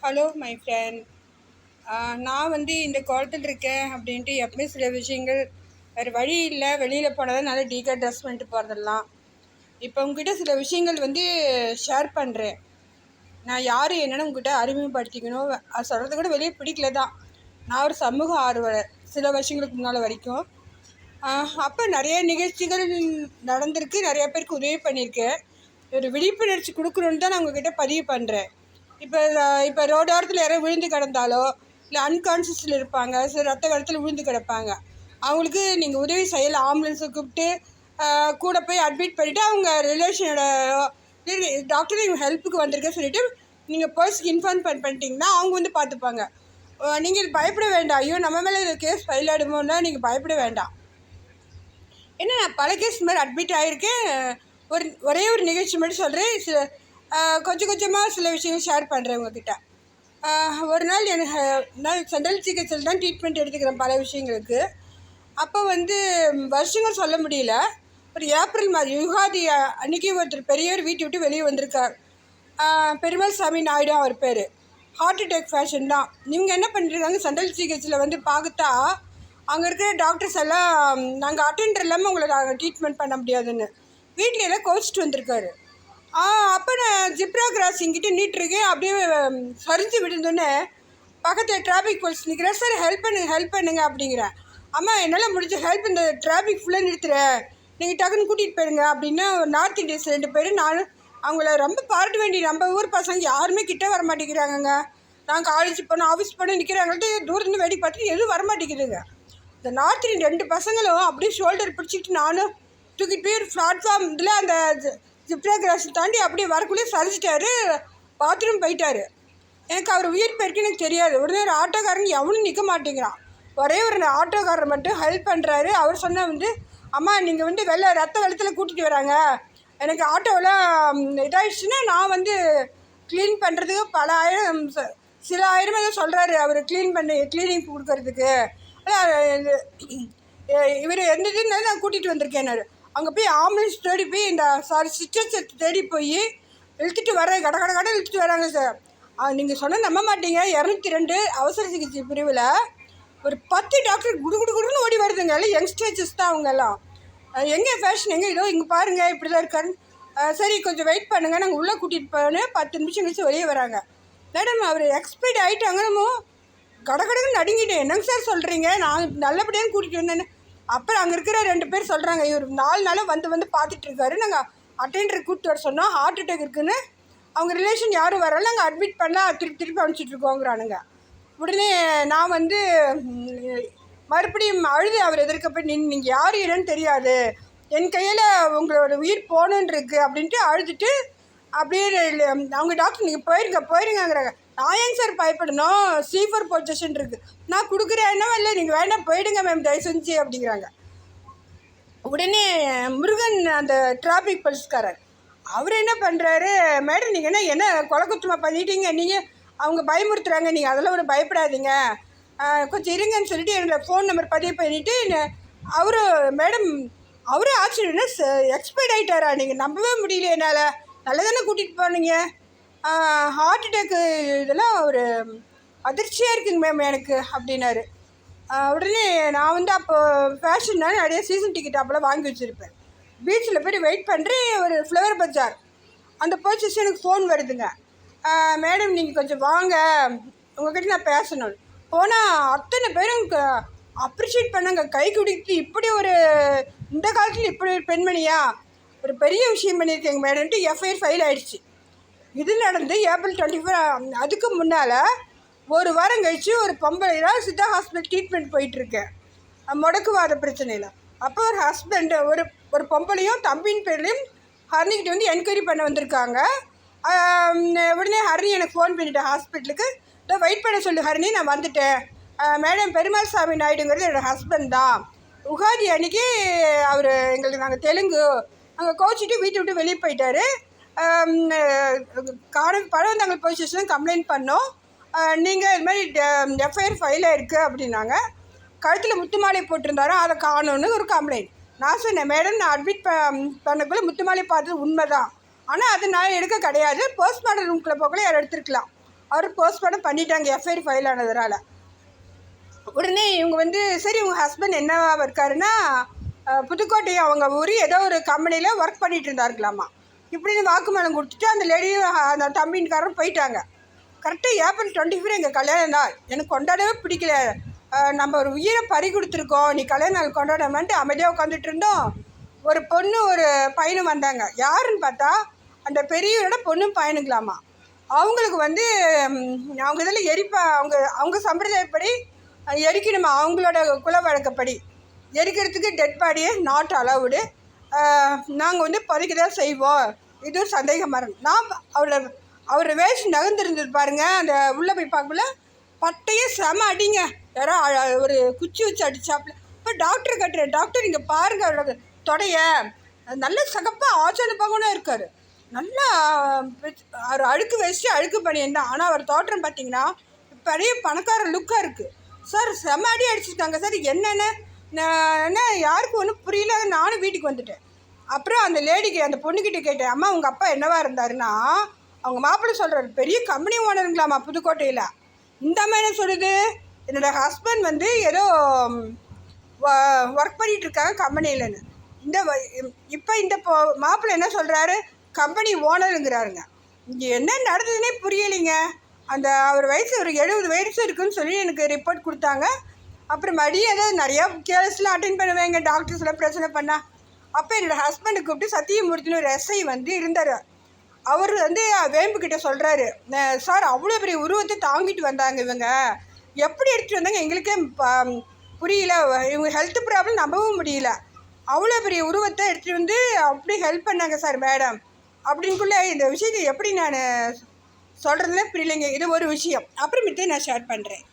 Hello my friend. நான் இந்த காலத்தில் இருக்கேன் அப்படின்ட்டு எப்பவுமே சில விஷயங்கள் வேறு வழி இல்லை. வெளியில் போனால் தான் நல்லா டீக்காக ட்ரெஸ் பண்ணிட்டு போகிறதெல்லாம். இப்போ உங்ககிட்ட சில விஷயங்கள் ஷேர் பண்ணுறேன். நான் யார் என்னென்னு உங்ககிட்ட அறிமுகப்படுத்திக்கணும். அது சொல்கிறது கூட வெளியே பிடிக்கல தான். நான் ஒரு சமூக ஆர்வலர் சில வருஷங்களுக்கு முன்னால் வரைக்கும். அப்போ நிறைய நிகழ்ச்சிகள் நடந்திருக்கு, நிறைய பேருக்கு உதவி பண்ணியிருக்கேன். ஒரு விழிப்புணர்ச்சி கொடுக்கணுன்னு தான் நான் உங்ககிட்ட பதிவு பண்ணுறேன். இப்போ ரோடோரத்தில் யாராவது விழுந்து கிடந்தாலோ இல்லை அன்கான்ஷியஸில் இருப்பாங்க, சில ரத்த வெள்ளத்தில் விழுந்து கிடப்பாங்க. அவங்களுக்கு நீங்கள் உதவி செய்யலாம். ஆம்புலன்ஸை கூப்பிட்டு கூட போய் அட்மிட் பண்ணிவிட்டு அவங்க ரிலேஷனோட டாக்டர் இவங்க ஹெல்ப்புக்கு வந்திருக்க சொல்லிவிட்டு நீங்கள் பர்ஸ்க்கு இன்ஃபார்ம் பண்ணிட்டீங்கன்னா அவங்க பார்த்துப்பாங்க. நீங்கள் பயப்பட வேண்டாம். ஐயோ நம்ம மேலே இது கேஸ் ஃபைல் ஆகிடுமோன்னா நீங்கள் பயப்பட வேண்டாம். ஏன்னா நான் பல கேஸ் மாதிரி அட்மிட் ஆகியிருக்கேன். ஒரே ஒரு நிகழ்ச்சி மட்டும் சொல்கிறேன். கொஞ்சம் கொஞ்சமாக சில விஷயங்கள் ஷேர் பண்ணுறேன் உங்ககிட்ட. ஒரு நாள் நான் சென்ட்ரல் சிகிச்சையில் தான் ட்ரீட்மெண்ட் எடுத்துக்கிறேன் பல விஷயங்களுக்கு. அப்போ வருஷங்கள் சொல்ல முடியல. ஒரு ஏப்ரல் மாதம் யுகாதி அன்றைக்கி ஒருத்தர் பெரியவர் வீட்டை விட்டு வெளியே வந்திருக்கார். பெருமாள் சாமி நாயுடு அவர் பேர். ஹார்ட் அட்டாக் ஃபேஷன் தான். இவங்க என்ன பண்ணிருக்காங்க, சென்ட்ரல் சிகிச்சையில் பார்த்தா அங்கே இருக்கிற டாக்டர்ஸ் எல்லாம் நாங்கள் அட்டெண்டர் இல்லாமல் உங்களை நாங்கள் ட்ரீட்மெண்ட் பண்ண முடியாதுன்னு வீட்டில் எல்லாம் கோச்சிட்டு வந்திருக்காரு. அப்போ நான் ஜிப்ரா கிராசிங்கிட்ட நீட்டிருக்கேன். அப்படியே சரிஞ்சு விழுந்தோன்னே பக்கத்தில் டிராஃபிக் போலீஸ் நிற்கிறேன். சார் ஹெல்ப் பண்ணுங்க அப்படிங்கிறேன். அம்மா என்னால் முடிஞ்ச ஹெல்ப், இந்த டிராஃபிக் ஃபுல்லாக நிறுத்துறேன், நீங்கள் டக்குன்னு கூட்டிகிட்டு போயிருங்க அப்படின்னு நார்த் இந்தியன்ஸ் 2 பேர். நானும் அவங்கள ரொம்ப பாராட்ட வேண்டிய. நம்ம ஊர் பசங்க யாருமே கிட்டே வர மாட்டேங்கிறாங்கங்க. நான் காலேஜ் போனோம், ஆஃபீஸ் போனோம், நிற்கிறாங்கள்ட்ட தூரத்துலேருந்து வேடி பார்த்துட்டு எதுவும் வரமாட்டேங்குதுங்க. இந்த நார்த் இந்தியன் 2 பசங்களும் அப்படியே ஷோல்டர் பிடிச்சிக்கிட்டு நானும் தூக்கிட்டு போய் பிளாட்ஃபார்ம் இதில் அந்த ஜிப்ரா கிராஸ் தாண்டி அப்படியே வரக்குள்ளே சரிச்சிட்டாரு. பாத்ரூம் போயிட்டார். எனக்கு அவர் உயிர் போயிருக்கு எனக்கு தெரியாது. உடனே ஒரு ஆட்டோக்காரங்க எவனும் நிற்க மாட்டேங்கிறான். ஒரே ஒரு ஆட்டோக்காரர் மட்டும் ஹெல்ப் பண்ணுறாரு. அவர் சொன்னால் அம்மா நீங்கள் ரத்த வெள்ளத்தில் கூட்டிகிட்டு வராங்க, எனக்கு ஆட்டோவெல்லாம் இதாகிடுச்சுன்னா நான் க்ளீன் பண்ணுறதுக்கு பல ஆயிரம் சில ஆயிரமே தான் சொல்கிறாரு அவர் க்ளீனிங் கொடுக்கறதுக்கு. இவர் எந்த இதுனாலும் நான் கூட்டிகிட்டு வந்திருக்கேன். அங்கே போய் ஆம்புலன்ஸ் தேடி போய் ஸ்டிச்சர்ஸை தேடி போய் இழுத்துட்டு வரேன். கடை இழுத்துட்டு வராங்க சார். நீங்கள் சொன்னால் நம்ப மாட்டீங்க, 202 அவசர சிகிச்சை பிரிவில் ஒரு 10 டாக்டர் குடுன்னு ஓடி வருதுங்க. எல்லாம் யங்ஸ்டர்ஸ் தான் அவங்க எல்லாம். எங்கே ஃபேஷன் எங்கே இதோ இங்கே பாருங்கள் இப்படி தான் இருக்காருன்னு. சரி கொஞ்சம் வெயிட் பண்ணுங்கள், நாங்கள் உள்ளே கூட்டிகிட்டு போனேன். 10 நிமிஷம் கழிச்சு வெளியே வராங்க. மேடம் அவர் எக்ஸ்பைர்ட் ஆகிட்டாங்க. நம்ம கடகடன்னு நடுங்கிட்டேன். என்னங்க சார் சொல்கிறீங்க, நான் நல்லபடியாக கூட்டிகிட்டு வந்தேன்னு. அப்புறம் அங்கே இருக்கிற 2 பேர் சொல்கிறாங்க, இவர் 4 நாளாக வந்து பார்த்துட்ருக்காரு, நாங்கள் அட்டெண்டரை கூப்பிட்டு வர சொன்னோம், ஹார்ட் அட்டாக் இருக்குதுன்னு. அவங்க ரிலேஷன் யாரும் வரல, நாங்கள் அட்மிட் பண்ணால் திருப்பி அனுப்பிச்சிட்ருக்கோங்கிறானுங்க. உடனே நான் மறுபடியும் அழுது அவர் எதிர்க்க போய் நீங்கள் யார் என்னன்னு தெரியாது, என் கையில் உங்களோட உயிர் போகணுன்னு இருக்குது அப்படின்ட்டு அழுதுட்டு அப்படியே அவங்க டாக்டர் நீங்கள் போயிருங்கிறாங்க. நான் ஏங்க சார் பயப்படணும், ஸ்லீப்பர் பொசிஷன் இருக்குது, நான் கொடுக்குறேன்னா இல்லை நீங்கள் வேண்டாம் போயிடுங்க மேம் தயவு செஞ்சு அப்படிங்கிறாங்க. உடனே முருகன் அந்த டிராஃபிக் போலீஸ்காரர் அவர் என்ன பண்ணுறாரு, மேடம் நீங்கள் என்ன கொலை குற்றமாக பண்ணிட்டீங்க, நீங்கள் அவங்க பயமுறுத்துறாங்க, நீங்கள் அதெல்லாம் ஒரு பயப்படாதீங்க, கொஞ்சம் இருங்கன்னு சொல்லிட்டு என்னோடய ஃபோன் நம்பர் பதிவு பண்ணிவிட்டு அவரும் ஆச்சரியம்னா எக்ஸ்பைர்ட் ஆகிட்டாரா, நீங்கள் நம்பவே முடியல என்னால், நல்லா தானே கூட்டிகிட்டு போனீங்க, ஹார்ட் அட்டாக்கு இதெல்லாம் ஒரு அதிர்ச்சியாக இருக்குங்க மேம் எனக்கு அப்படின்னாரு. உடனே நான் அப்போ ஃபேஷன்னா நிறைய சீசன் டிக்கெட் அப்போலாம் வாங்கி வச்சுருப்பேன். பீச்சில் போய்ட்டு வெயிட் பண்ணுறேன். ஒரு ஃப்ளவர் பஜார் அந்த போலீஸ் ஸ்டேஷனுக்கு ஃபோன் வருதுங்க. மேடம் நீங்கள் கொஞ்சம் வாங்க, உங்கள்கிட்ட நான் பேசணும். போனால் அத்தனை பேரும் அப்ரிஷியேட் பண்ணாங்க, கை குடித்து இப்படி ஒரு இந்த காலத்தில் இப்படி ஒரு பெண்மணியா, ஒரு பெரிய விஷயம் பண்ணியிருக்கேங்க மேடம்ட்டு எஃப்ஐஆர் ஃபைல் ஆகிடுச்சு. இது நடந்து ஏப்ரல் 24. அதுக்கு முன்னால் ஒரு வாரம் கழித்து ஒரு பொம்பளை தான் சித்தா ஹாஸ்பிட்டல் ட்ரீட்மெண்ட் போயிட்டுருக்கேன் முடக்குவாத பிரச்சனையில். அப்போ ஒரு ஹஸ்பண்ட் ஒரு பொம்பளையும் தம்பின் பேர்லேயும் ஹரிணிக்கிட்ட என்கொயரி பண்ண வந்திருக்காங்க. உடனே ஹரிணி எனக்கு ஃபோன் பண்ணிட்டேன் ஹாஸ்பிட்டலுக்கு, வெயிட் பண்ண சொல்லு ஹரிணி நான் வந்துட்டேன். மேடம் பெருமாள் சாமி நாயுடுங்கிறது என்னோடய ஹஸ்பண்ட் தான். உகாதி அன்றைக்கி அவர் எங்களுக்கு நாங்கள் தெலுங்கு அங்கே கோச்சிட்டு வீட்டை விட்டு வெளியே போயிட்டார். பழவந்தாங்கல் போலீஸ் ஸ்டேஷன் கம்ப்ளைண்ட் பண்ணோம், நீங்கள் இது மாதிரி எஃப்ஐஆர் ஃபைலாக இருக்குது அப்படின்னாங்க. கழுத்தில் முத்து மாலை போட்டிருந்தாரோ அதை காணோன்னு ஒரு கம்ப்ளைண்ட். நான் சொன்னேன், மேடம் நான் அட்மிட் பண்ணக்குள்ளே முத்து மாலை பார்த்தது உண்மை தான், ஆனால் அது நான் எடுக்க கிடையாது, போஸ்ட்மார்ட்டம் ரூம்குள்ளே போகக்குள்ள யாரும் எடுத்துருக்கலாம் அவர் போஸ்ட்மார்ட்டம் பண்ணிட்டாங்க எஃப்ஐஆர் ஃபைல் ஆனதுனால. உடனே இவங்க வந்து சரி உங்கள் ஹஸ்பண்ட் என்னவா இருக்காருன்னா புதுக்கோட்டை அவங்க ஊர் ஏதோ ஒரு கம்பெனியில் ஒர்க் பண்ணிகிட்டு இருந்தாருங்களாமா. இப்படின்னு வாக்குமூலம் கொடுத்துட்டு அந்த லேடியும் அந்த தம்பின்காரரும் போயிட்டாங்க. கரெக்டாக ஏப்ரல் 24 எங்கள் கல்யாணம் நாள். எனக்கு கொண்டாடவே பிடிக்கல. நம்ம ஒரு உயிரை பறி கொடுத்துருக்கோம், நீ கல்யாண நாள் கொண்டாடாமன்ட்டு அமைதியாக உட்காந்துட்டு இருந்தோம். ஒரு பொண்ணு ஒரு பையனும் வந்தாங்க. யாருன்னு பார்த்தா அந்த பெரியவரோட பொண்ணும் பையனுங்களாமா. அவங்களுக்கு வந்து அவங்க இதில் அவங்க சம்பிரதாயப்படி எரிக்கணுமா, அவங்களோட குல வழக்கப்படி எரிக்கிறதுக்கு டெட் பாடியே நாட் அலவுடு. நாங்கள் வந்து புதைக்க தான் செய்வோம். இதுவும் சந்தேகமாக இருக்கு. நான் அவர் வேஷம் நகர்ந்துருந்தது பாருங்கள். அந்த உள்ளே போய் பார்க்கல பட்டையே செம அடிங்க. யாரோ ஒரு குச்சி வச்சு அடித்தாப்புல. இப்போ டாக்டர் கட்டுறேன், டாக்டர் இங்கே பாருங்கள் அவரோட தொடைய நல்ல சகப்பாக ஆச்சரியப்பாகணும் இருக்கார். நல்லா அவர் அழுக்கு வச்சுட்டு அழுக்கு பண்ணியிருந்தான். ஆனால் அவர் தோற்றம் பார்த்தீங்கன்னா பெரிய பணக்கார லுக்காக இருக்குது. சார் செம அடி அடிச்சுட்டாங்க சார். என்னென்ன யாருக்கும் ஒன்றும் புரியல. நானும் வீட்டுக்கு வந்துட்டேன். அப்புறம் அந்த லேடிக்கு அந்த பொண்ணுக்கிட்ட கேட்டேன், அம்மா உங்கள் அப்பா என்னவா இருந்தாருன்னா அவங்க மாப்பிள்ளை சொல்கிறார் பெரிய கம்பெனி ஓனருங்களாம்மா புதுக்கோட்டையில். இந்த அம்மா என்ன சொல்லுது, என்னோடய ஹஸ்பண்ட் வந்து ஏதோ ஒர்க் பண்ணிகிட்ருக்காங்க கம்பெனியிலன்னு. இப்போ இந்த மாப்பிள்ளை என்ன சொல்கிறாரு, கம்பெனி ஓனருங்கிறாருங்க. இங்கே என்ன நடந்ததுன்னே புரியலைங்க. அவர் வயசு ஒரு 70 வயசு இருக்குதுன்னு சொல்லி எனக்கு ரிப்போர்ட் கொடுத்தாங்க. அப்புறம் மறுபடியும் ஏதோ நிறையா கேஸ்லாம் அட்டென்ட் பண்ணுவேங்க டாக்டர்ஸ்லாம் பிரச்சனை பண்ணால். அப்போ என்னோடய ஹஸ்பண்டை கூப்பிட்டு சத்தியமூர்த்தின்னு ஒரு எஸ்ஐ வந்து இருந்தார். அவர் வந்து வேம்புக்கிட்ட சொல்கிறாரு, சார் அவ்வளோ பெரிய உருவத்தை தாங்கிட்டு வந்தாங்க இவங்க, எப்படி எடுத்துகிட்டு வந்தாங்க எங்களுக்கே புரியல. இவங்க ஹெல்த் ப்ராப்ளம் நம்பவும் முடியல. அவ்வளோ பெரிய உருவத்தை எடுத்துகிட்டு வந்து அப்படி ஹெல்ப் பண்ணாங்க சார் மேடம் அப்படின்குள்ளே இந்த விஷயத்தை எப்படி நான் சொல்கிறதுனே புரியலைங்க. இது ஒரு விஷயம். அப்புறமேட்டு நான் ஷேர் பண்ணுறேன்.